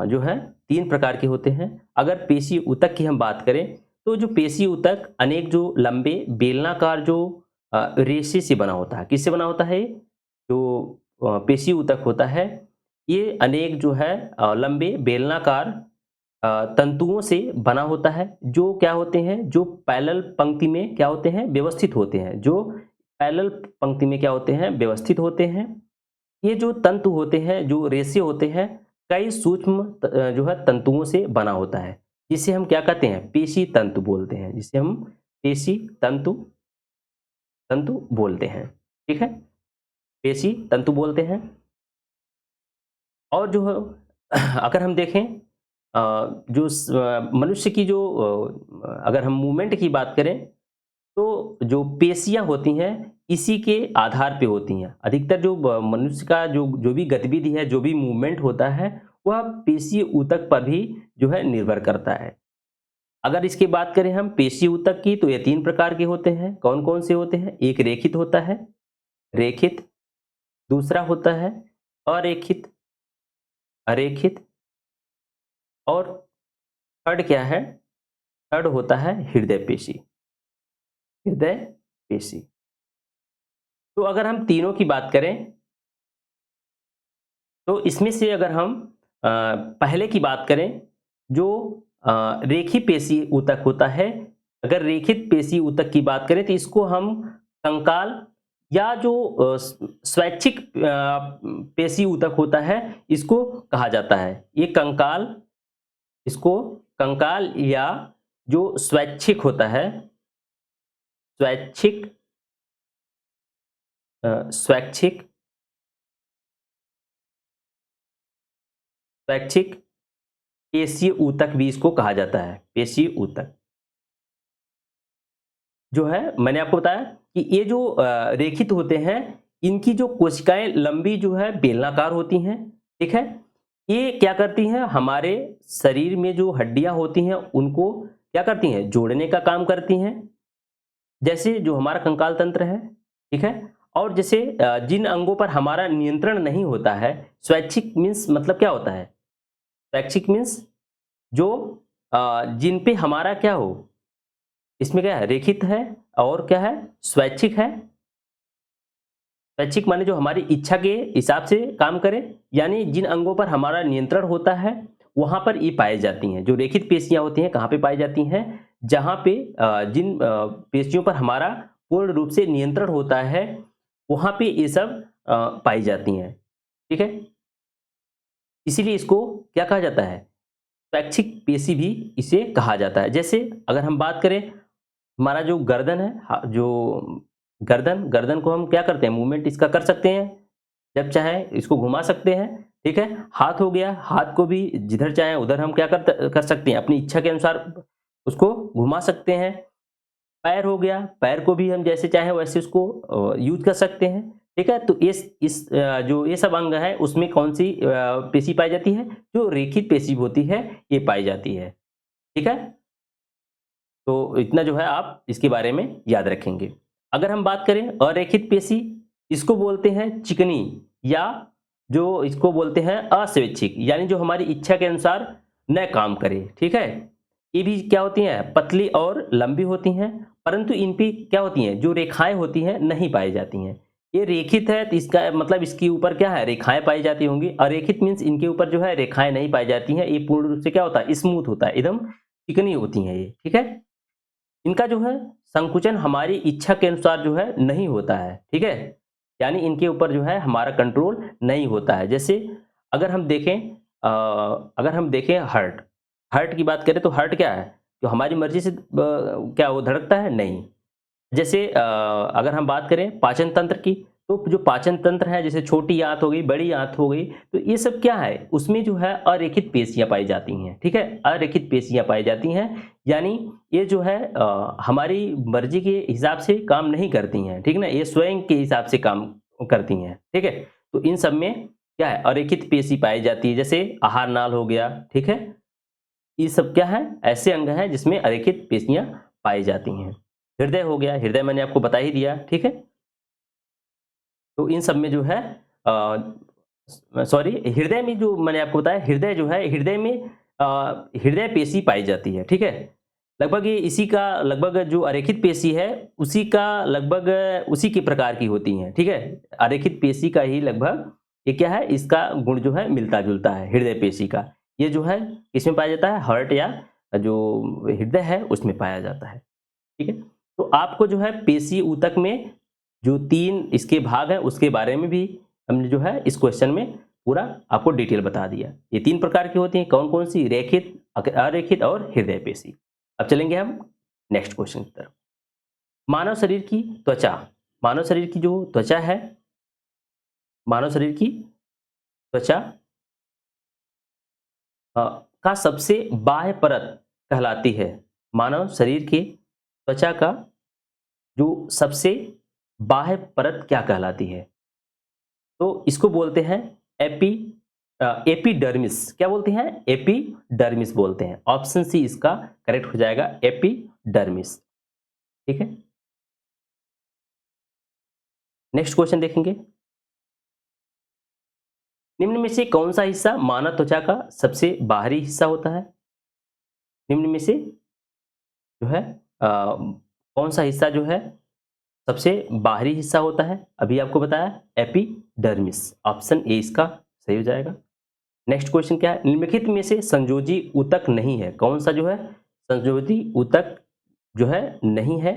S1: जो है 3 प्रकार के होते हैं। अगर पेशीय ऊतक की हम बात करें तो जो पेशीय ऊतक अनेक जो लंबे बेलनाकार जो रेशे से बना होता है। किससे बना होता है ये? जो पेशीय ऊतक होता है ये अनेक जो है लंबे बेलनाकार तंतुओं से बना होता है, जो क्या होते हैं, जो पैरेलल पंक्ति में क्या होते हैं, व्यवस्थित होते हैं। जो पैरेलल पंक्ति में क्या होते हैं, व्यवस्थित होते हैं। ये जो तंतु होते हैं, जो रेशे होते हैं, कई सूक्ष्म जो है तंतुओं से बना होता है, जिसे हम क्या कहते हैं, पेशी तंतु बोलते हैं, जिसे हम पेशी तंतु तंतु बोलते हैं, ठीक है। पेशी तंतु बोलते हैं। और जो है अगर हम देखें जो मनुष्य की जो अगर हम मूवमेंट की बात करें तो जो पेशियाँ होती हैं इसी के आधार पे होती हैं। अधिकतर जो मनुष्य का जो जो भी गतिविधि है, जो भी मूवमेंट होता है, वह पेशीय ऊतक पर भी जो है निर्भर करता है। अगर इसकी बात करें हम पेशीय ऊतक की तो ये 3 प्रकार के होते हैं। कौन-कौन से होते हैं? एक रेखित होता है, रेखित, दूसरा होता है अरेखित, अरेखित और थर्ड क्या है? थर्ड होता है हृदय पेशी, हृदय पेशी। तो अगर हम तीनों की बात करें तो इसमें से अगर हम पहले की बात करें जो रेखी पेशी ऊतक होता है, अगर रेखित पेशी ऊतक की बात करें तो इसको हम कंकाल या जो स्वैच्छिक पेशी ऊतक होता है इसको कहा जाता है। ये कंकाल, इसको कंकाल या जो स्वैच्छिक होता है, स्वैच्छिक स्वैच्छिक स्वैच्छिक पेशीय ऊतक भी इसको कहा जाता है। पेशीय ऊतक जो है मैंने आपको बताया कि ये जो रेखित होते हैं इनकी जो कोशिकाएं लंबी जो है बेलनाकार होती हैं, ठीक है। ये क्या करती हैं, हमारे शरीर में जो हड्डियां होती हैं उनको क्या करती हैं, जोड़ने का काम करती हैं। जैसे जो हमारा कंकाल तंत्र है, ठीक है। और जैसे जिन अंगों पर हमारा नियंत्रण नहीं होता है, स्वैच्छिक मीन्स मतलब क्या होता है, स्वैच्छिक मीन्स जो जिन पे हमारा क्या हो, इसमें क्या है, रेखित है और क्या है, स्वैच्छिक है। स्वैच्छिक माने जो हमारी इच्छा के हिसाब से काम करे, यानी जिन अंगों पर हमारा नियंत्रण होता है वहां पर ये पाई जाती हैं। जो रेखित पेशियां होती हैं कहाँ पे पाई जाती हैं, जहां पे जिन पेशियों पर हमारा पूर्ण रूप से नियंत्रण होता है वहां पे ये सब पाई जाती हैं, ठीक है। इसीलिए इसको क्या कहा जाता है, स्वैच्छिक पेशी भी इसे कहा जाता है। जैसे अगर हम बात करें हमारा जो गर्दन है, जो गर्दन गर्दन को हम क्या करते हैं, मूवमेंट इसका कर सकते हैं, जब चाहे इसको घुमा सकते हैं, ठीक है। हाथ हो गया, हाथ को भी जिधर चाहे उधर हम क्या कर सकते हैं, अपनी इच्छा के अनुसार उसको घुमा सकते हैं। पैर हो गया, पैर को भी हम जैसे चाहे वैसे उसको यूज कर सकते हैं, ठीक है। तो इस जो ये सब अंग है उसमें कौन सी पेशी पाई जाती है, जो रेखित पेशी होती है ये पाई जाती है, ठीक है। तो इतना जो है आप इसके बारे में याद रखेंगे। अगर हम बात करें अरेखित पेशी, इसको बोलते हैं चिकनी, या जो इसको बोलते हैं अस्वैच्छिक, यानी जो हमारी इच्छा के अनुसार न काम करे, ठीक है। ये भी क्या होती हैं, पतली और लंबी होती हैं, परंतु इन पे क्या होती हैं, जो रेखाएं होती हैं नहीं पाई जाती हैं। ये रेखित है तो इसका मतलब इसके ऊपर क्या है, रेखाएं पाई जाती होंगी। अरेखित मीन्स इनके ऊपर जो है रेखाएं नहीं पाई जाती हैं। ये पूर्ण रूप से क्या होता है, स्मूथ होता है, एकदम चिकनी होती हैं ये, ठीक है। इनका जो है संकुचन हमारी इच्छा के अनुसार जो है नहीं होता है, ठीक है? यानी इनके ऊपर जो है हमारा कंट्रोल नहीं होता है। जैसे अगर हम देखें हार्ट, हार्ट की बात करें तो हार्ट क्या है? जो हमारी मर्ज़ी से क्या वो धड़कता है? नहीं। जैसे अगर हम बात करें पाचन तंत्र की, तो जो पाचन तंत्र है जैसे छोटी आंत हो गई, बड़ी आंत हो गई, तो ये सब क्या है? उसमें जो है अरेखित पेशियाँ पाई जाती हैं, ठीक है? अरेखित पेशियाँ पाई जाती हैं, यानी ये जो है हमारी मर्ज़ी के हिसाब से काम नहीं करती हैं, ठीक है ना? ये स्वयं के हिसाब से काम करती हैं, ठीक है? तो इन सब में क्या है? अरेखित पेशी पाई जाती है, जैसे आहार नाल हो गया, ठीक है? ये सब क्या है? ऐसे अंग हैं जिसमें अरेखित पेशियाँ पाई जाती हैं। हृदय हो गया, हृदय मैंने आपको बता ही दिया, ठीक है? तो इन सब में जो है सॉरी, हृदय में जो मैंने आपको बताया, हृदय जो है, हृदय में हृदय पेशी पाई जाती है, ठीक है? लगभग ये इसी का लगभग जो अरेखित पेशी है, उसी का लगभग उसी के प्रकार की होती हैं, ठीक है? अरेखित पेशी का ही लगभग ये क्या है? इसका गुण जो है मिलता-जुलता है हृदय पेशी का। ये जो है किसमें पाया जाता है? हार्ट या जो हृदय है उसमें पाया जाता है, ठीक है? तो आपको जो है पेशी ऊतक में जो 3 इसके भाग हैं उसके बारे में भी हमने जो है इस क्वेश्चन में पूरा आपको डिटेल बता दिया। ये 3 प्रकार की होती हैं, कौन-कौन सी? रेखित, अरेखित और हृदय पेशी। अब चलेंगे हम नेक्स्ट क्वेश्चन की तरफ। मानव शरीर की त्वचा, मानव शरीर की जो त्वचा है, मानव शरीर की त्वचा का सबसे बाह्य परत कहलाती है। मानव शरीर के त्वचा का जो सबसे बाह्य परत क्या कहलाती है? तो इसको बोलते हैं एपी एपिडर्मिस। क्या बोलते हैं? एपिडर्मिस बोलते हैं। ऑप्शन सी इसका करेक्ट हो जाएगा, एपिडर्मिस, ठीक है? नेक्स्ट क्वेश्चन देखेंगे। निम्न में से कौन सा हिस्सा मानव त्वचा का सबसे बाहरी हिस्सा होता है? निम्न में से जो है कौन सा हिस्सा जो है सबसे बाहरी हिस्सा होता है? अभी आपको बताया एपिडर्मिस। ऑप्शन ए इसका सही हो जाएगा। नेक्स्ट क्वेश्चन क्या है? निम्नलिखित में से संयोजी ऊतक नहीं है। कौन सा जो है संयोजी ऊतक जो है नहीं है?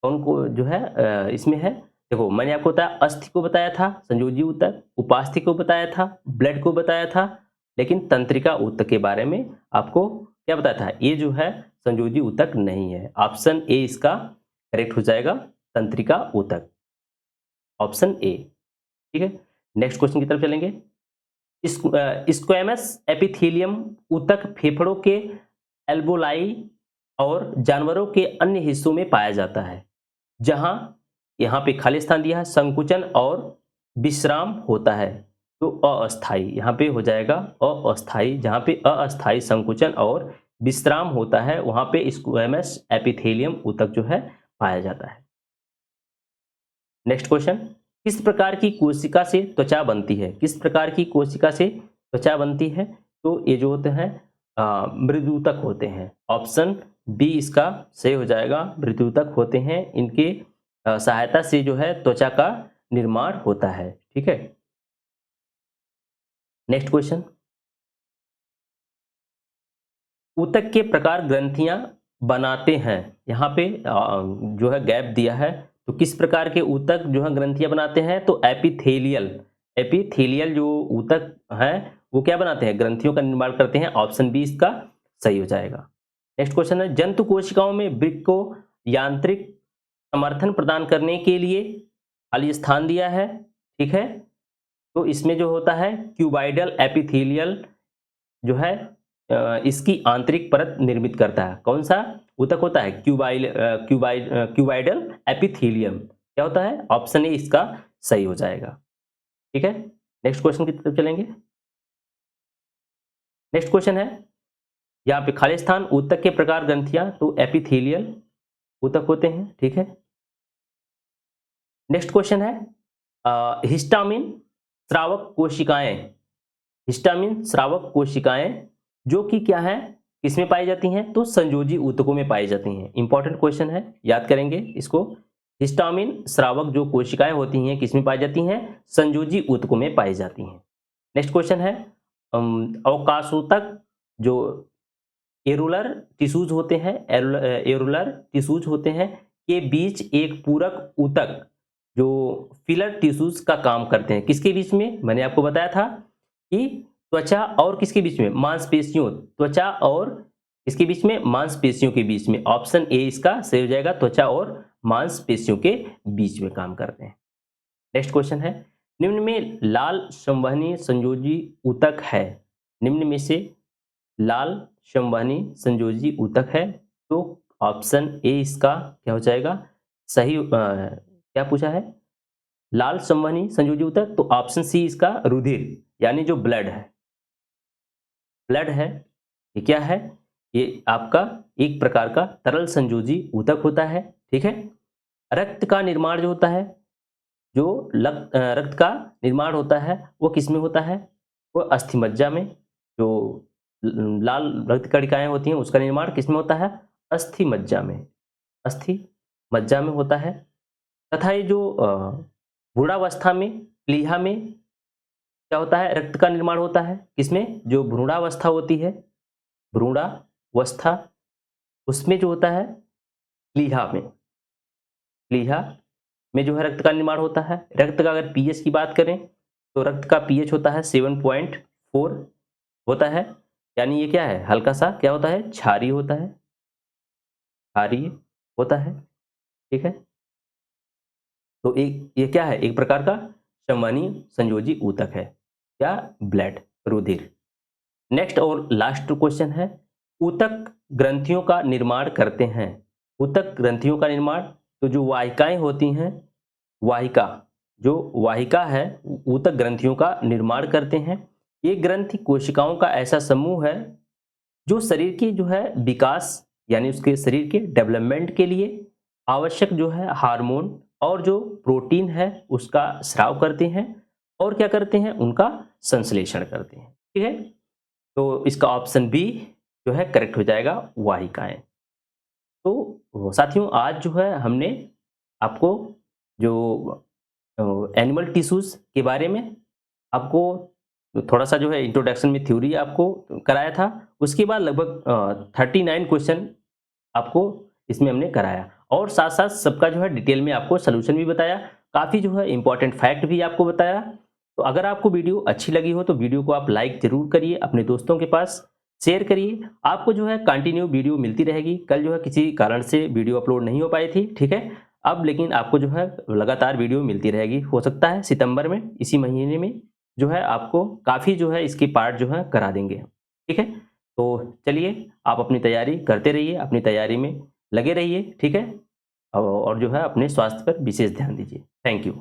S1: कौन को जो है इसमें है? देखो मैंने आपको बताया, अस्थि को बताया था संयोजी ऊतक, उपास्थि को बताया था, ब्लड को बताया था, लेकिन तंत्रिका ऊतक के बारे में आपको क्या बताया था? ये जो है संयोजी ऊतक नहीं है। ऑप्शन ए इसका करेक्ट हो जाएगा, तंत्रिका ऊतक, ऑप्शन ए, ठीक है? नेक्स्ट क्वेश्चन की तरफ चलेंगे। स्क्वैमस एपिथेलियम ऊतक फेफड़ों के एल्वोलाई और जानवरों के अन्य हिस्सों में पाया जाता है, जहां यहाँ पे खाली स्थान दिया है, संकुचन और विश्राम होता है। तो अस्थाई यहाँ पे हो जाएगा, अस्थाई, जहाँ पे अस्थाई संकुचन और विश्राम होता है वहां पे स्क्वैमस एपिथेलियम ऊतक जो है पाया जाता है। नेक्स्ट क्वेश्चन, किस प्रकार की कोशिका से त्वचा बनती है? किस प्रकार की कोशिका से त्वचा बनती है? तो ये जो होते हैं मृदुतक होते हैं। ऑप्शन बी इसका सही हो जाएगा, मृदुतक होते हैं। इनके सहायता से जो है त्वचा का निर्माण होता है, ठीक है? नेक्स्ट क्वेश्चन, ऊतक के प्रकार ग्रंथियां बनाते हैं। यहाँ पे जो है गैप दिया है, तो किस प्रकार के ऊतक जो है ग्रंथियां बनाते हैं? तो एपिथेलियल, एपिथेलियल जो ऊतक है वो क्या बनाते हैं? ग्रंथियों का निर्माण करते हैं। ऑप्शन बी इसका सही हो जाएगा। नेक्स्ट क्वेश्चन है, जंतु कोशिकाओं में वृक्क को यांत्रिक समर्थन प्रदान करने के लिए खाली स्थान दिया है, ठीक है? तो इसमें जो होता है क्यूबाइडल एपिथेलियल जो है इसकी आंतरिक परत निर्मित करता है। कौन सा ऊतक होता है? Cuboidal epithelium. क्या होता है? ऑप्शन ए इसका सही हो जाएगा, ठीक है? नेक्स्ट क्वेश्चन की तरफ चलेंगे। नेक्स्ट क्वेश्चन है, यहाँ पे खाली स्थान ऊतक के प्रकार ग्रंथियां, तो एपिथेलियल ऊतक होते हैं, ठीक है? नेक्स्ट क्वेश्चन है, हिस्टामिन स्रावक कोशिकाएं, हिस्टामिन स्रावक कोशिकाएं जो कि क्या है, किसमें पाई जाती हैं? तो संयोजी ऊतकों में पाई जाती हैं। इंपॉर्टेंट क्वेश्चन है, याद करेंगे इसको। हिस्टामिन स्रावक जो कोशिकाएं होती हैं किसमें पाई जाती हैं? संयोजी ऊतकों में पाई जाती हैं। नेक्स्ट क्वेश्चन है, अवकाशोतक जो एरुलर टिश्यूज होते हैं, एरुलर टिश्यूज होते हैं के बीच एक पूरक ऊतक जो फिलर टिश्यूज का काम करते हैं। किसके बीच में? मैंने आपको बताया था कि त्वचा और किसके बीच में? मांसपेशियों। त्वचा और किसके बीच में? मांसपेशियों के बीच में। ऑप्शन ए इसका सही हो जाएगा, त्वचा और मांसपेशियों के बीच में काम करते हैं। नेक्स्ट क्वेश्चन है, निम्न में लाल संवहनी संयोजी ऊतक है। निम्न में से लाल संवहनी संयोजी ऊतक है, तो ऑप्शन ए इसका क्या हो जाएगा? सही क्या पूछा है? लाल संवहनी संयोजी ऊतक, तो ऑप्शन सी इसका रुधिर यानी जो ब्लड है। ब्लड है, ये क्या है? ये आपका एक प्रकार का तरल संयोजी ऊतक होता है, ठीक है। रक्त का निर्माण जो होता है, जो रक्त का निर्माण होता है वो किसमें होता है? वो अस्थिमज्जा में। जो लाल रक्त कणिकाएं होती हैं उसका निर्माण किसमें होता है? अस्थिमज्जा में। अस्थि मज्जा में होता है। तथा ये जो भ्रूणावस्था में, प्लीहा में क्या होता है? रक्त का निर्माण होता है किसमें? जो भ्रूणावस्था होती है, भ्रूणावस्था, उसमें जो होता है प्लीहा में। प्लीहा में जो है रक्त का निर्माण होता है। रक्त का अगर पीएच की बात करें तो रक्त का पीएच होता है 7.4 होता है। यानी ये क्या है? हल्का सा क्या होता है? क्षारीय होता है, क्षारीय होता है, ठीक है। तो एक ये क्या है? एक प्रकार का संवहनी संयोजी ऊतक है। क्या? ब्लड, रुधिर। नेक्स्ट और लास्ट क्वेश्चन है, ऊतक ग्रंथियों का निर्माण करते हैं। ऊतक ग्रंथियों का निर्माण, तो जो वाहिकाएं होती हैं, वाहिका, जो वाहिका है ऊतक ग्रंथियों का निर्माण करते हैं। ये ग्रंथि कोशिकाओं का ऐसा समूह है जो शरीर की जो है विकास यानी उसके शरीर के डेवलपमेंट के लिए आवश्यक जो है हार्मोन और जो प्रोटीन है उसका स्राव करते हैं और क्या करते हैं? उनका संश्लेषण करते हैं, ठीक है। तो इसका ऑप्शन बी जो है करेक्ट हो जाएगा, वाहिकाएं। तो साथियों आज जो है हमने आपको जो एनिमल टिश्यूज के बारे में आपको थोड़ा सा जो है इंट्रोडक्शन में थ्योरी आपको कराया था। उसके बाद लगभग 39 क्वेश्चन आपको इसमें हमने कराया और साथ साथ सबका जो है डिटेल में आपको सोल्यूशन भी बताया। काफ़ी जो है इंपॉर्टेंट फैक्ट भी आपको बताया। तो अगर आपको वीडियो अच्छी लगी हो तो वीडियो को आप लाइक जरूर करिए, अपने दोस्तों के पास शेयर करिए। आपको जो है कंटिन्यू वीडियो मिलती रहेगी। कल जो है किसी कारण से वीडियो अपलोड नहीं हो पाई थी, ठीक है। अब लेकिन आपको जो है लगातार वीडियो मिलती रहेगी। हो सकता है सितंबर में, इसी महीने में जो है आपको काफ़ी जो है इसकी पार्ट जो है करा देंगे, ठीक है। तो चलिए आप अपनी तैयारी करते रहिए, अपनी तैयारी में लगे रहिए, ठीक है। और जो है अपने स्वास्थ्य पर विशेष ध्यान दीजिए। Thank you.